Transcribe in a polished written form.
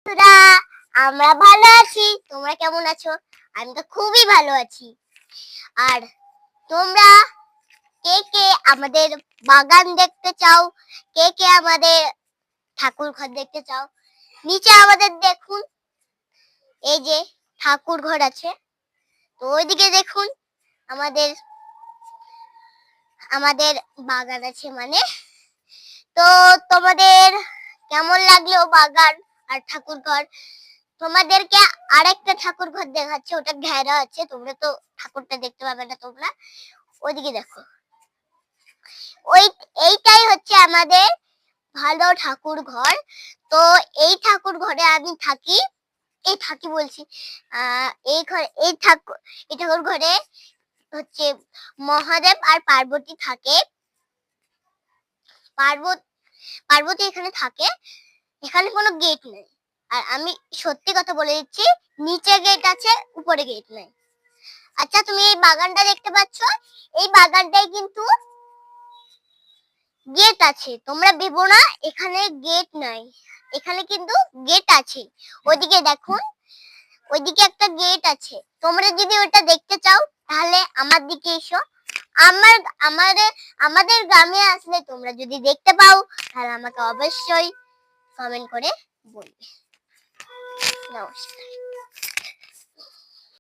বন্ধুরা, আমরা ভালো আছি। তোমরা কেমন আছো? আমি তো খুবই ভালো আছি। আর তোমরা কে কে আমাদের বাগান দেখতে চাও, কে কে আমাদের ঠাকুর ঘর দেখতে চাও, নিচে আমাদের দেখুন, এই যে ঠাকুর ঘর আছে। তো ওইদিকে দেখুন, আমাদের আমাদের বাগান আছে মানে। তো তোমাদের কেমন লাগলো বাগান আর ঠাকুর ঘর? তোমাদেরকে আরেকটা ঠাকুর ঘর দেখাচ্ছে, ওটা ঘেরা আছে, তোমরা তো ঠাকুরটা দেখতে পাবে না। তোমরা ওইদিকে দেখো, ওই এইটাই হচ্ছে আমাদের ভালো ঠাকুর ঘর। তো এই ঠাকুর ঘরে আমি থাকি, বলছি, এই ঠাকুর ঘরে হচ্ছে মহাদেব আর পার্বতী থাকে। পার্বতী এখানে থাকে। এখানে কোনো গেট নেই। আর আমি সত্যি কথা বলে দিচ্ছি, নিচে গেট আছে, উপরে গেট নেই। আচ্ছা, তুমি এই বাগানটা দেখতে পাচ্ছ? এই বাগানটায় কিন্তু গেট আছে। তোমরা ভেবো না এখানে গেট নাই, এখানে কিন্তু গেট আছে। ওইদিকে দেখুন, ওইদিকে একটা গেট আছে। তোমরা যদি ওটা দেখতে চাও তাহলে আমার দিকে এসো। আমার আমাদের আমাদের গ্রামে আসলে তোমরা যদি দেখতে পাও তাহলে আমাকে অবশ্যই কমেন্ট করে বলবে। নমস্কার।